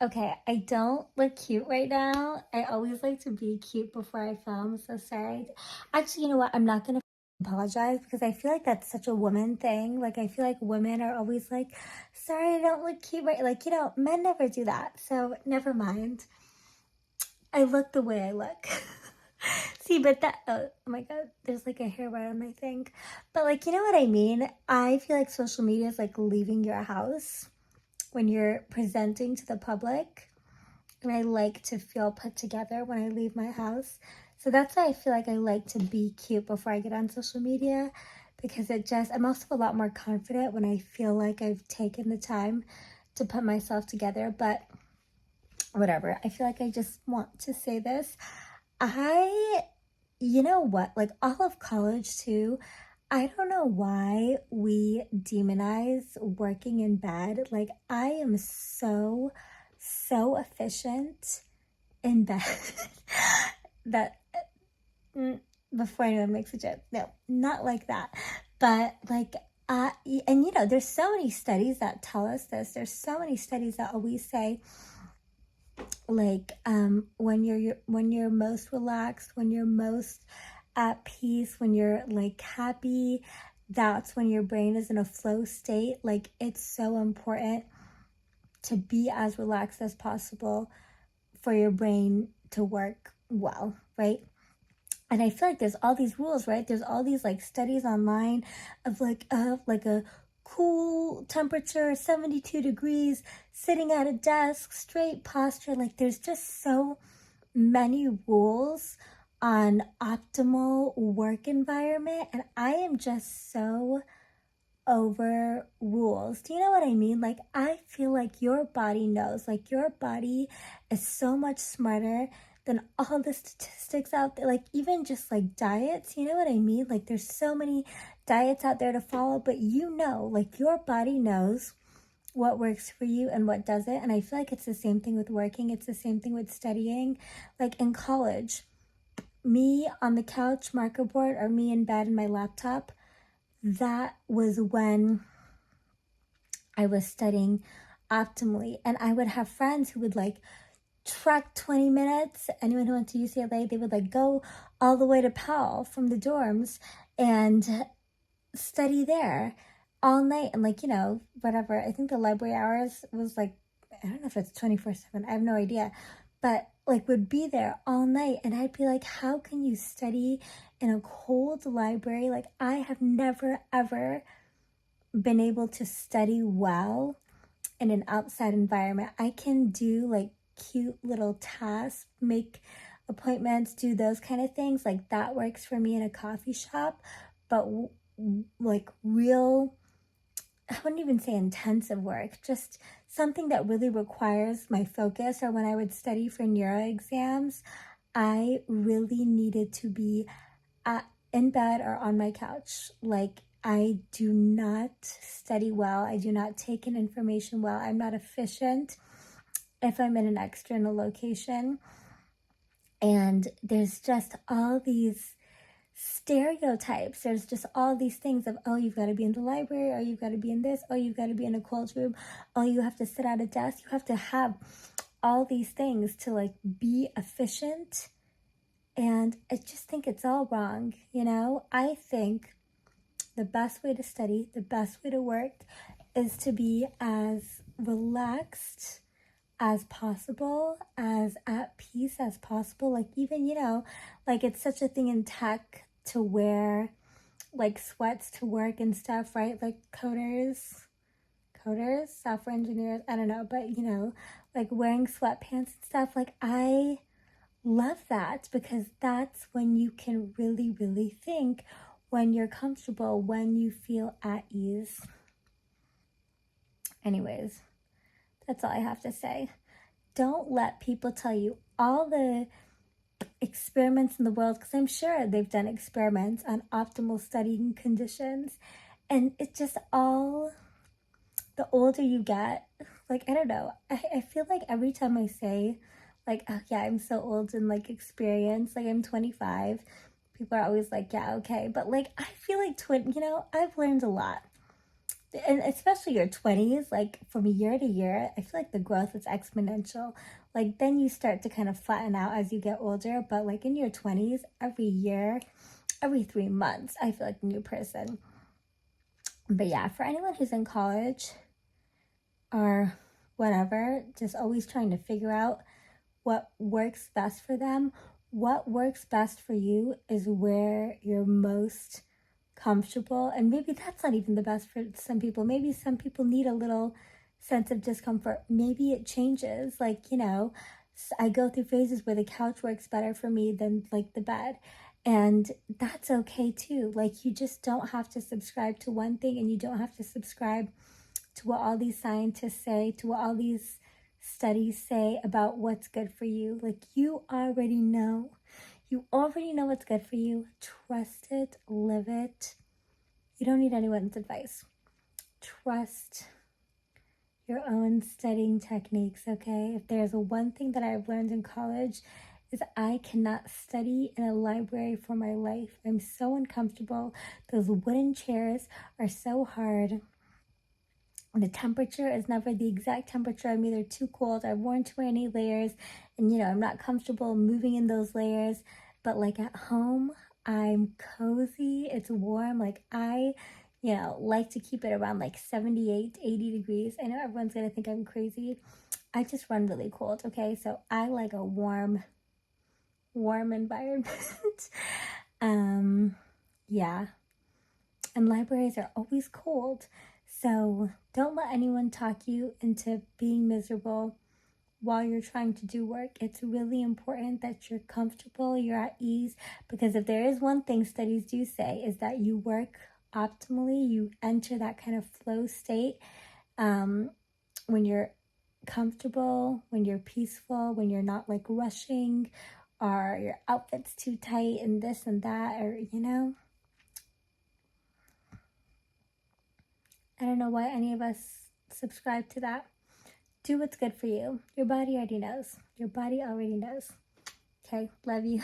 Okay, I don't look cute right now. I always like to be cute before I film, so sorry. Actually, you know what? I'm not gonna apologize because I feel like that's such a woman thing. Like, I feel like women are always like, sorry, I don't look cute right. Like, men never do that. So, never mind. I look the way I look. See, but oh my God, there's like a hair right on my thing. But, like, you know what I mean? I feel like social media is like leaving your house when you're presenting to the public. And I like to feel put together when I leave my house. So that's why I feel like I like to be cute before I get on social media, because I'm also a lot more confident when I feel like I've taken the time to put myself together. But whatever, I feel like I just want to say this. You know what, like all of college too, I don't know why we demonize working in bed. Like, I am so efficient in bed that mm, before anyone makes a joke, no, not like that. But like, and there's so many studies that tell us this. There's so many studies that always say, like, when you're most relaxed, when you're most at peace, when you're like happy, that's when your brain is in a flow state. Like, it's so important to be as relaxed as possible for your brain to work well, right? And I feel like there's all these rules, right? There's all these like studies online of like a cool temperature, 72 degrees, sitting at a desk, straight posture. Like, there's just so many rules on optimal work environment, and I am just so over rules. Do you know what I mean? Like, I feel like your body knows. Like, your body is so much smarter than all the statistics out there. Like, even just like diets, you know what I mean? Like, there's so many diets out there to follow, but like, your body knows what works for you and what doesn't. And I feel like it's the same thing with working. It's the same thing with studying. Like, in college, me on the couch, marker board, or me in bed in my laptop, that was when I was studying optimally. And I would have friends who would like trek 20 minutes. Anyone who went to UCLA, they would like go all the way to Powell from the dorms and study there all night. And like, whatever. I think the library hours was like, I don't know if it's 24/7. I have no idea. But like, would be there all night. And I'd be like, how can you study in a cold library? Like, I have never, ever been able to study well in an outside environment. I can do like cute little tasks, make appointments, do those kind of things. Like, that works for me in a coffee shop. But like real, I wouldn't even say intensive work, just something that really requires my focus, or when I would study for neuro exams, I really needed to be in bed or on my couch. Like, I do not study well. I do not take in information well. I'm not efficient if I'm in an external location. And there's just all these stereotypes. There's just all these things of, oh, you've got to be in the library, or you've got to be in this, oh, you've got to be in a cold room, oh, you have to sit at a desk. You have to have all these things to like be efficient. And I just think it's all wrong. I think the best way to study, the best way to work is to be as relaxed as possible, as at peace as possible. Like, even, like, it's such a thing in tech to wear like sweats to work and stuff, right? Like, software engineers, I don't know, but like wearing sweatpants and stuff. Like, I love that, because that's when you can really, really think, when you're comfortable, when you feel at ease. Anyways, that's all I have to say. Don't let people tell you all the experiments in the world, because I'm sure they've done experiments on optimal studying conditions, and it's just all, the older you get, like, I don't know, I feel like every time I say, like, oh yeah, I'm so old and like experienced, like I'm 25, people are always like, yeah, okay, but like, I feel like I've learned a lot and especially your 20s, like from year to year, I feel like the growth is exponential. Like then you start to kind of flatten out as you get older, but like in your 20s, every year, every 3 months, I feel like a new person. But yeah, for anyone who's in college or whatever, just always trying to figure out what works best for them. What works best for you is where you're most comfortable. And maybe that's not even the best for some people. Maybe some people need a little sense of discomfort. Maybe it changes. Like, you know, I go through phases where the couch works better for me than like the bed. And that's okay too. Like, you just don't have to subscribe to one thing, and you don't have to subscribe to what all these scientists say, to what all these studies say about what's good for you. Like, you already know. You already know what's good for you. Trust it, live it. You don't need anyone's advice. Trust your own studying techniques, okay? If there's one thing that I've learned in college, is I cannot study in a library for my life. I'm so uncomfortable. Those wooden chairs are so hard. The temperature is never the exact temperature. I'm either too cold, I've worn too many layers, and you know, I'm not comfortable moving in those layers. But like at home, I'm cozy, it's warm. Like I, you know, like to keep it around like 78, 80 degrees. I know everyone's gonna think I'm crazy. I just run really cold, okay? So I like a warm environment. Yeah. And libraries are always cold. So don't let anyone talk you into being miserable while you're trying to do work. It's really important that you're comfortable, you're at ease, because if there is one thing studies do say is that you work optimally, you enter that kind of flow state when you're comfortable, when you're peaceful, when you're not like rushing or your outfit's too tight and this and that, or you know. I don't know why any of us subscribe to that. Do what's good for you. Your body already knows. Your body already knows. Okay, love you.